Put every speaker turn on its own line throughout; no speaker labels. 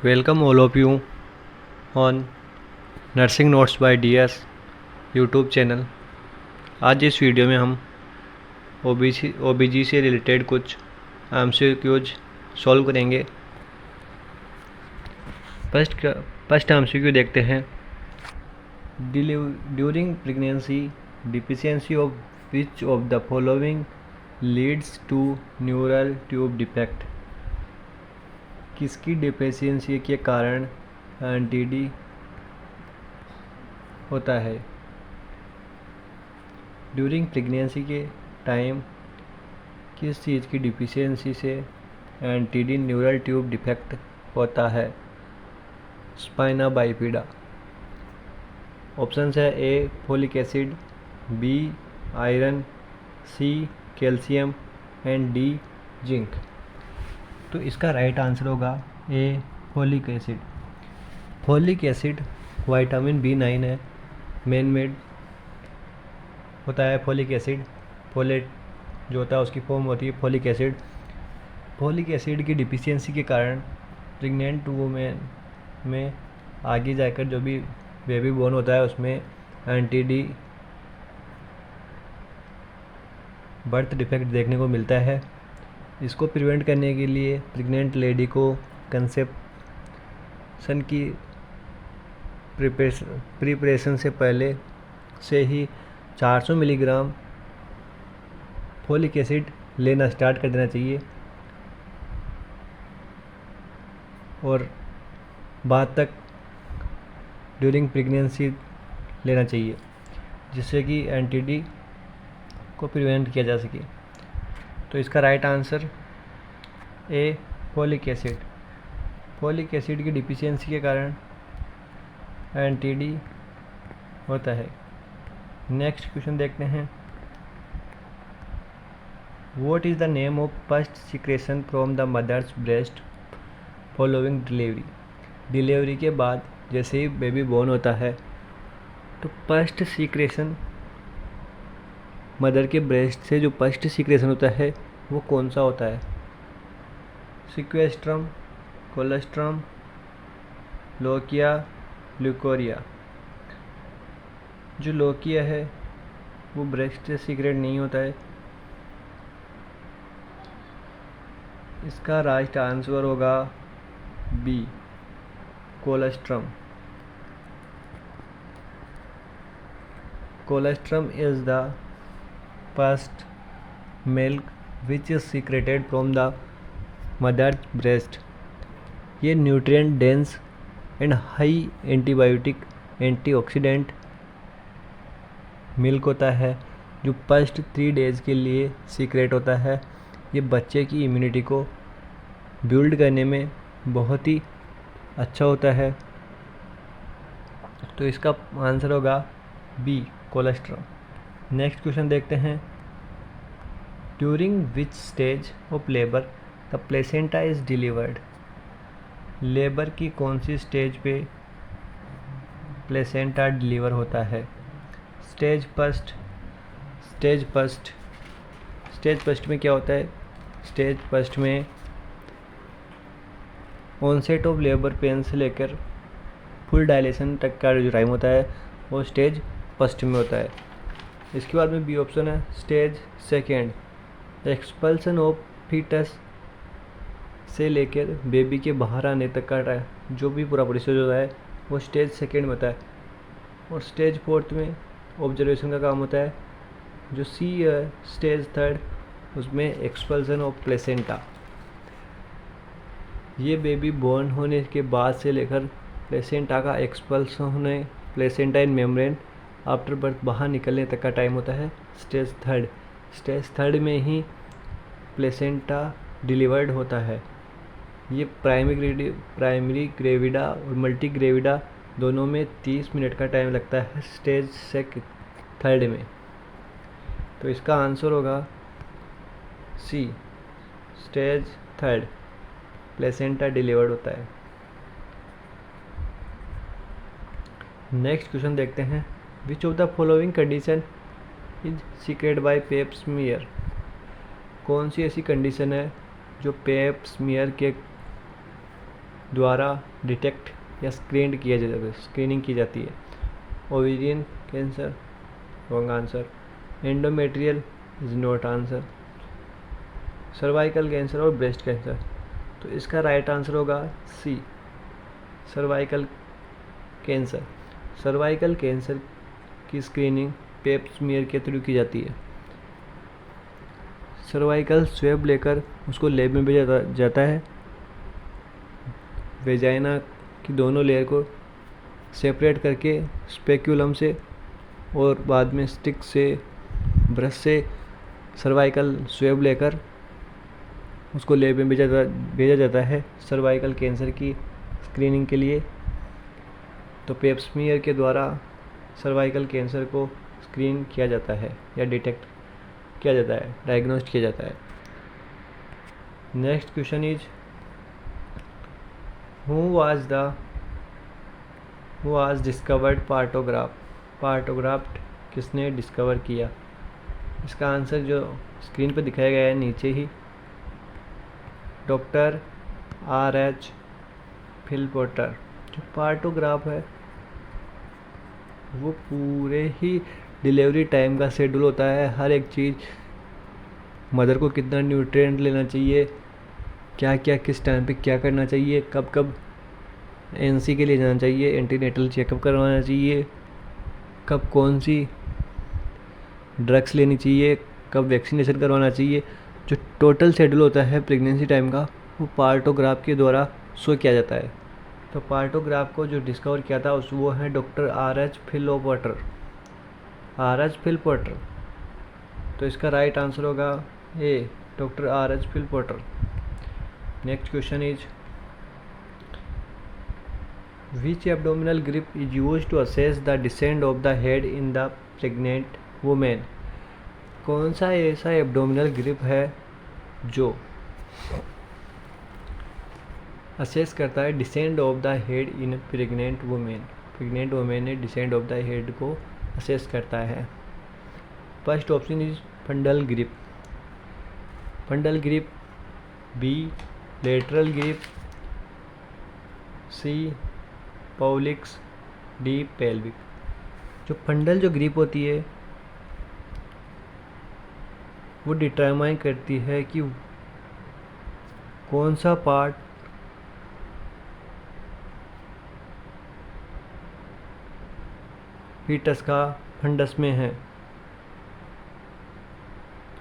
Welcome all of you on nursing notes by DS YouTube channel. आज इस video में हम OBG से रिलेटेड कुछ MCQs सॉल्व करेंगे। फर्स्ट MCQ देखते हैं। During pregnancy deficiency of which of the following leads to neural tube defect. किसकी डिफिशियंसी के कारण NTD होता है। ड्यूरिंग प्रेगनेंसी के टाइम किस चीज़ की डिफिशियंसी से NTD न्यूरल ट्यूब डिफेक्ट होता है। Spina bifida. ऑप्शन है A folic acid, B iron, C calcium and D zinc. तो इसका राइट आंसर होगा A folic acid. Folic acid vitamin B9 है, मेन मेड होता है फोलिक एसिड। फोलेट जो होता है उसकी फॉर्म होती है फोलिक एसिड। फोलिक एसिड की डिफिशियंसी के कारण प्रेग्नेंट वुमेन में आगे जाकर जो भी बेबी बोर्न होता है उसमें NTD बर्थ डिफेक्ट देखने को मिलता है। इसको प्रिवेंट करने के लिए प्रेग्नेंट लेडी को कंसेप्शन की प्रिपरेशन से पहले से ही 400 मिलीग्राम फोलिक एसिड लेना स्टार्ट कर देना चाहिए और बाद तक ड्यूरिंग प्रेगनेंसी लेना चाहिए, जिससे कि NTD को प्रिवेंट किया जा सके। तो इसका right answer A folic acid. Folic acid की डिफिशियंसी के कारण NTD होता है। नेक्स्ट क्वेश्चन देखते हैं। What is the name of first secretion from the mother's breast following delivery. Delivery के बाद जैसे ही बेबी बोर्न होता है तो फर्स्ट सिक्रेशन मदर के ब्रेस्ट से जो फर्स्ट सिक्रेशन होता है वो कौन सा होता है। Sequestrum, colostrum, lochia, leucorrhoea. जो लोकिया है वो ब्रेस्ट से सीक्रेट नहीं होता है। इसका राइट आंसर होगा B colostrum. Colostrum is the first milk which is secreted from the mother's breast. ये nutrient dense and high antibiotic antioxidant milk होता है जो फर्स्ट 3 डेज़ के लिए सीक्रेट होता है। ये बच्चे की इम्यूनिटी को बिल्ड करने में बहुत ही अच्छा होता है। तो इसका आंसर होगा बी कोलेस्ट्रॉल। नेक्स्ट क्वेश्चन देखते हैं। During which stage of labour the placenta is delivered. Labour की कौन सी स्टेज पे प्लेसेंटा डिलीवर होता है। स्टेज फर्स्ट में क्या होता है। स्टेज फर्स्ट में ऑनसेट ऑफ लेबर पेन से लेकर फुल डायलेशन तक का जो टाइम होता है वो स्टेज फर्स्ट में होता है। इसके बाद में बी ऑप्शन है stage second. Expulsion of fetus से लेकर बेबी के बाहर आने तक का जो भी पूरा प्रोसेस होता है वो स्टेज सेकेंड में होता है। और स्टेज फोर्थ में ऑब्जर्वेशन का काम होता है। जो सी है स्टेज थर्ड, उसमें एक्सपल्सन ऑफ प्लेसेंटा। ये बेबी बोर्न होने के बाद से लेकर प्लेसेंटा का एक्सपल्सन होने, प्लेसेंटा इन मेम्ब्रेन आफ्टर बर्थ बाहर निकलने तक का टाइम होता है स्टेज थर्ड। स्टेज थर्ड में ही प्लेसेंटा डिलीवर्ड होता है। ये प्राइमरी ग्रेविडा और मल्टी ग्रेविडा दोनों में 30 मिनट का टाइम लगता है स्टेज थर्ड में। तो इसका आंसर होगा C stage third placenta delivered होता है। नेक्स्ट क्वेश्चन देखते हैं। Which of the following condition is secret by pap smear. कौन सी ऐसी कंडीशन है जो पेप स्मीयर के द्वारा डिटेक्ट या स्क्रीनिंग की जाती है। Ovarian cancer, wrong answer. Endometrial is not answer. Cervical cancer और ब्रेस्ट कैंसर, तो इसका राइट आंसर होगा सी, सर्वाइकल कैंसर। सर्वाइकल कैंसर की स्क्रीनिंग पेप स्मीयर के थ्रू की जाती है। सर्वाइकल स्वेब लेकर उसको लैब में भेजा जाता है। वेजाइना की दोनों लेयर को सेपरेट करके स्पेक्यूलम से और बाद में स्टिक से, ब्रश से सर्वाइकल स्वेब लेकर उसको लैब में भेजा जाता है सर्वाइकल कैंसर की स्क्रीनिंग के लिए। तो पेप स्मीयर के द्वारा सर्वाइकल कैंसर को स्क्रीन किया जाता है या डिटेक्ट किया जाता है, डायग्नोस्ट किया जाता है। Next question is who was discovered partograph. Partograph किसने डिस्कवर किया? इसका आंसर जो स्क्रीन पर दिखाया गया है नीचे ही, डॉक्टर R.H. Phil Porter. जो पार्टोग्राफ है वो पूरे ही डिलीवरी टाइम का शेड्यूल होता है। हर एक चीज़, मदर को कितना न्यूट्रिएंट लेना चाहिए, क्या क्या किस टाइम पे क्या करना चाहिए, कब कब NC के लिए जाना चाहिए, एंटीनेटल चेकअप करवाना चाहिए, कब कौन सी ड्रग्स लेनी चाहिए, कब वैक्सीनेशन करवाना चाहिए, जो टोटल शेड्यूल होता है प्रेगनेंसी टाइम का, वो पार्टोग्राफ के द्वारा शो किया जाता है। तो पार्टोग्राफ को जो डिस्कवर किया था वो है doctor R.H. Phil Porter. R.H. Phil Porter, तो इसका राइट आंसर होगा A, doctor R.H. Phil Porter. Next question is which abdominal grip is used to assess the descent of the head in the pregnant women. कौन सा ऐसा abdominal grip है जो assess करता है descent of the head in pregnant women. Pregnant women ने descent of the head को assess करता है। First option is fundal grip. Fundal grip, B lateral grip, C Pawlik's, D pelvic. जो fundal जो ग्रिप होती है वो डिटरमाइन करती है कि कौन सा पार्ट फीटस का फंडस में है।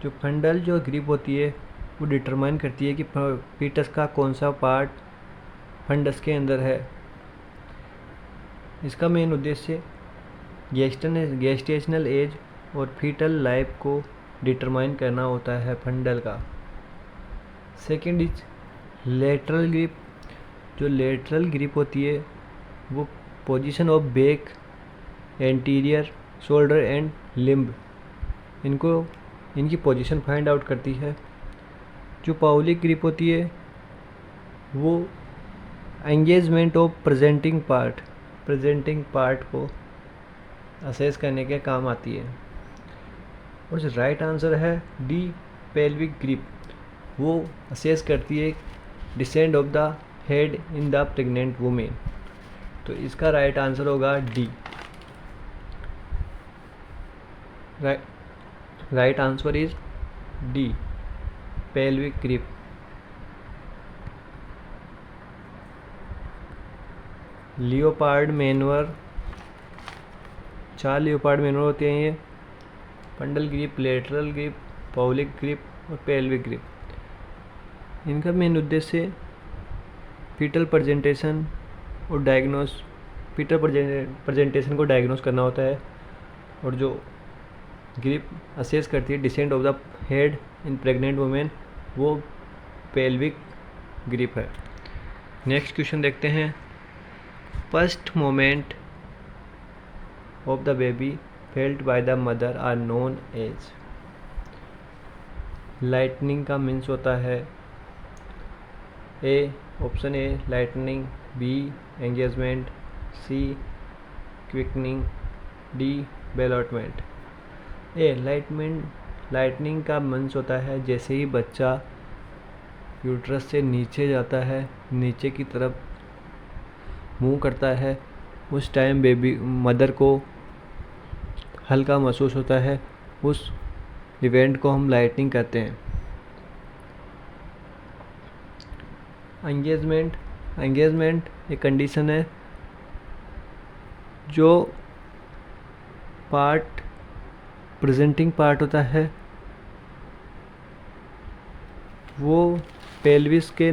जो फंडल जो ग्रिप होती है वो डिटरमाइन करती है कि फीटस का कौन सा पार्ट फंडस के अंदर है। इसका मेन उद्देश्य गेस्टेशनल एज और फीटल लाइफ को डिटरमाइन करना होता है फंडल का। Second is lateral grip. जो लेटरल ग्रिप होती है वो position of back, anterior, shoulder and limb, इनकी पोजीशन फाइंड आउट करती है। जो पॉलिक ग्रिप होती है वो एंगेजमेंट ऑफ प्रेजेंटिंग पार्ट को असेस करने के काम आती है। और जो राइट आंसर है डी पेल्विक ग्रिप, वो असेस करती है descent of the head in the pregnant women. तो इसका राइट आंसर होगा D. Right answer is D, pelvic grip. Leopard manoeuvre, 4 leopard manoeuvre होते हैं ये, फंडल grip, lateral grip, folic grip और पेल्विक ग्रिप। इनका मेन उद्देश्य फीटल प्रेजेंटेशन को डायग्नोस करना होता है। और जो ग्रिप असेस करती है descent of the head in pregnant women, वो पेल्विक ग्रिप है। नेक्स्ट क्वेश्चन देखते हैं। First moment of the baby felt by the mother are known as. Lightening का मीन्स होता है option A lightening, B engagement, C quickening, D ballottement. Lightening का means होता है जैसे ही बच्चा यूट्रस से नीचे जाता है, नीचे की तरफ मूव करता है उस टाइम बेबी मदर को हल्का महसूस होता है। उस इवेंट को हम लाइटनिंग कहते हैं। एंगेजमेंट एक कंडीशन है जो पार्ट प्रेजेंटिंग पार्ट होता है वो पेल्विस के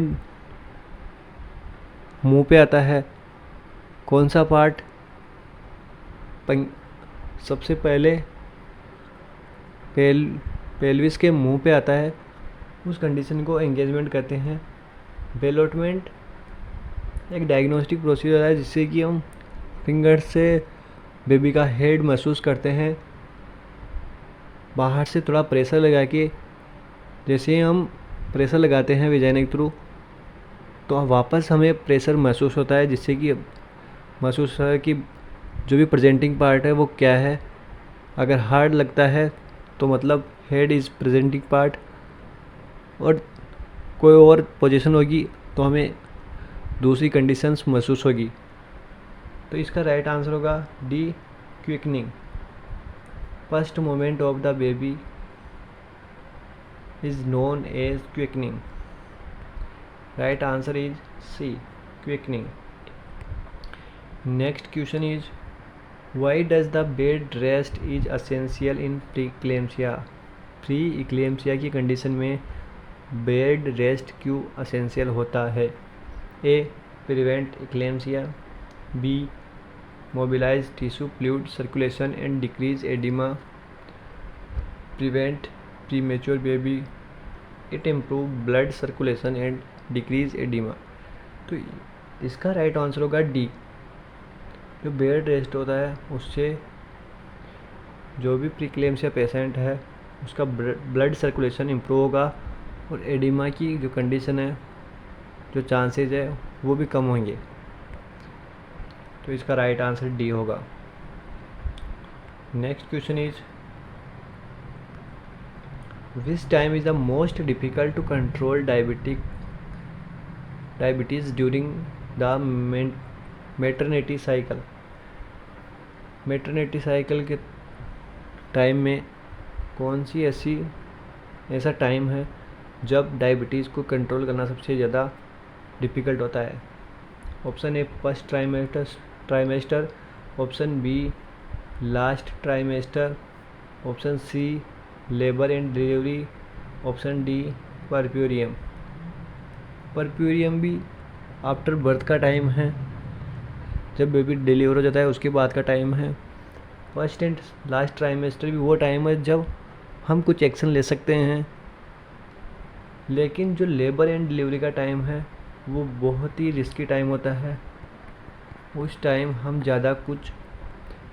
मुंह पे आता है। कौन सा पार्ट सबसे पहले पेल्विस के मुंह पे आता है उस कंडीशन को एंगेजमेंट कहते हैं। बेलोटमेंट एक डायग्नोस्टिक प्रोसीजर है जिससे कि हम फिंगर से बेबी का हेड महसूस करते हैं। बाहर से थोड़ा प्रेशर लगा के, जैसे ही हम प्रेशर लगाते हैं वेजाइना के थ्रू तो वापस हमें प्रेशर महसूस होता है, जिससे कि महसूस होता है कि जो भी प्रेजेंटिंग पार्ट है वो क्या है। अगर हार्ड लगता है तो मतलब हेड इज़ प्रेजेंटिंग पार्ट, और कोई और पोजीशन होगी तो हमें दूसरी कंडीशंस महसूस होगी। तो इसका राइट आंसर होगा D, quickening. First moment of the baby is known as quickening. Right answer is C, quickening. Next question is why does the bed rest is essential in pre-eclampsia. Pre-eclampsia की condition में bed rest क्यों essential होता है। A, prevent eclampsia. B, mobilise tissue fluid circulation and decrease oedema. Prevent premature baby. It improve blood circulation and decrease oedema. तो इसका right answer होगा D. जो bed rest होता है उससे जो भी प्रीक्लेम्सिया पेशेंट है उसका ब्लड सर्कुलेशन इम्प्रूव होगा और एडिमा की जो कंडीशन है, जो चांसेज है वो भी कम होंगे। तो इसका राइट आंसर डी होगा। Next question is which time is the most difficult to control diabetes during the maternity cycle. Maternity cycle के टाइम में कौन सी ऐसा टाइम है जब डायबिटीज़ को कंट्रोल करना सबसे ज़्यादा डिफ़िकल्ट होता है। Option A, first trimester. Option B, last trimester. Option C, labour and delivery. Option D, puerperium. Puerperium भी आफ्टर बर्थ का टाइम है, जब बेबी डिलीवर हो जाता है उसके बाद का टाइम है। फर्स्ट एंड लास्ट ट्राइमेस्टर भी वो टाइम है जब हम कुछ एक्शन ले सकते हैं, लेकिन जो लेबर एंड डिलीवरी का टाइम है वो बहुत ही रिस्की टाइम होता है। उस टाइम हम ज़्यादा कुछ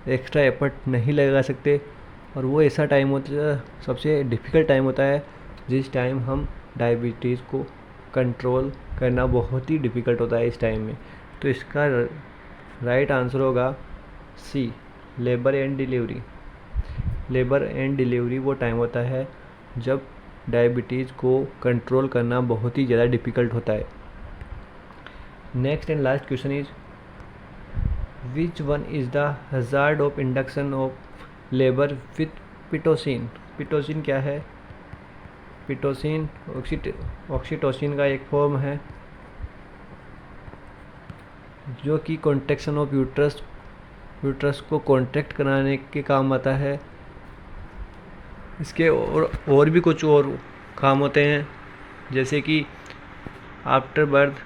एक्स्ट्रा एफर्ट नहीं लगा सकते, और वो ऐसा टाइम होता है, सबसे डिफ़िकल्ट टाइम होता है जिस टाइम हम डायबिटीज़ को कंट्रोल करना बहुत ही डिफ़िकल्ट होता है इस टाइम में। तो इसका राइट आंसर होगा C, labour and delivery. Labour and delivery वो टाइम होता है जब डायबिटीज़ को कंट्रोल करना बहुत ही ज़्यादा डिफ़िकल्ट होता है। Next and last question is which one is the hazard of induction of labour with Pitocin. Pitocin क्या है। पिटोसिन ऑक्सीटोसिन का एक फॉर्म है जो कि कॉन्ट्रैक्शन ऑफ यूट्रस को कॉन्ट्रैक्ट कराने के काम आता है। इसके और भी कुछ और काम होते हैं, जैसे कि आफ्टर बर्थ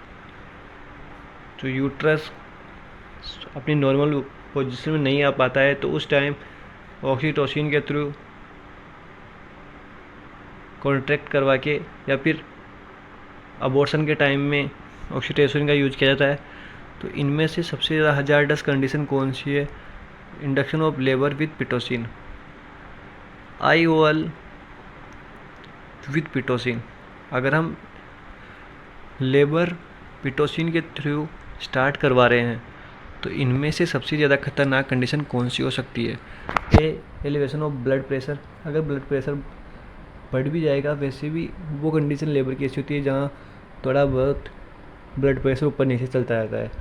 जो यूट्रस अपनी नॉर्मल पोजीशन में नहीं आ पाता है तो उस टाइम ऑक्सीटोसिन के थ्रू कॉन्ट्रैक्ट करवा के, या फिर अबॉर्शन के टाइम में ऑक्सीटोसिन का यूज किया जाता है। तो इनमें से सबसे ज़्यादा हजार्डस कंडीशन कौन सी है। Induction of labour with Pitocin, IOL with Pitocin. अगर हम लेबर पिटोसिन के थ्रू स्टार्ट करवा रहे हैं तो इनमें से सबसे ज़्यादा खतरनाक कंडीशन कौन सी हो सकती है। ए, एलिवेशन ऑफ ब्लड प्रेशर। अगर ब्लड प्रेशर बढ़ भी जाएगा, वैसे भी वो कंडीशन लेबर की ऐसी होती है जहाँ थोड़ा बहुत ब्लड प्रेशर ऊपर नीचे चलता रहता है।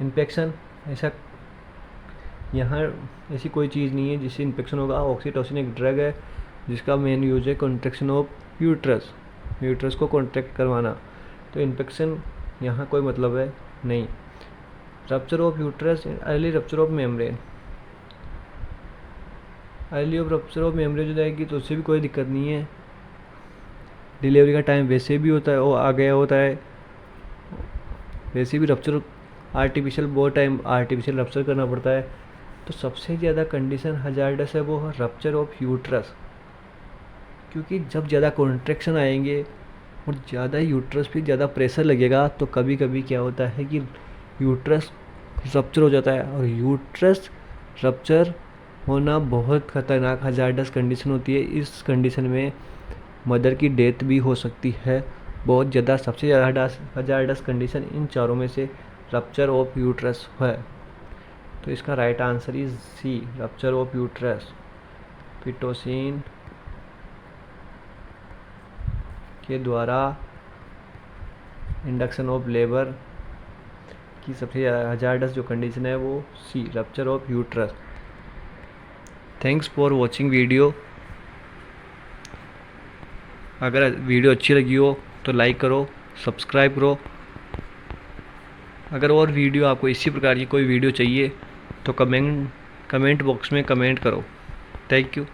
इन्फेक्शन, ऐसा यहाँ ऐसी कोई चीज़ नहीं है जिससे इन्फेक्शन होगा। ऑक्सीटोसिन एक ड्रग है जिसका मेन यूज है कॉन्ट्रैक्शन ऑफ यूट्रस, यूट्रस को कॉन्ट्रैक्ट करवाना। तो इन्फेक्शन यहाँ कोई मतलब है नहीं। Rupture of uterus, early rupture of membrane, early of rupture of membrane हो जाएगी तो उससे भी कोई दिक्कत नहीं है। डिलीवरी का टाइम वैसे भी होता है, वो आ गया होता है, वैसे भी रप्चर आर्टिफिशियल बहुत टाइम आर्टिफिशियल रप्चर करना पड़ता है। तो सबसे ज़्यादा कंडीशन हजार्डस है वो है रप्चर ऑफ यूट्रस, क्योंकि जब ज़्यादा कॉन्ट्रैक्शन आएंगे और ज़्यादा यूट्रस पे ज़्यादा प्रेशर लगेगा तो कभी कभी क्या होता है कि यूट्रस रप्चर हो जाता है। और यूट्रस रप्चर होना बहुत ख़तरनाक हजार्डस कंडीशन होती है। इस कंडीशन में मदर की डेथ भी हो सकती है बहुत ज़्यादा। सबसे ज़्यादा हजार्डस कंडीशन इन चारों में से रप्चर ऑफ यूट्रस है। तो इसका right answer is C, rupture of uterus. Pitocin के द्वारा इंडक्शन ऑफ लेबर की सबसे हजार्डस जो कंडीशन है वो C, rupture of uterus. Thanks for watching video. अगर वीडियो अच्छी लगी हो तो लाइक करो, सब्सक्राइब करो। अगर और वीडियो आपको इसी प्रकार की कोई वीडियो चाहिए तो कमेंट बॉक्स में कमेंट करो। Thank you.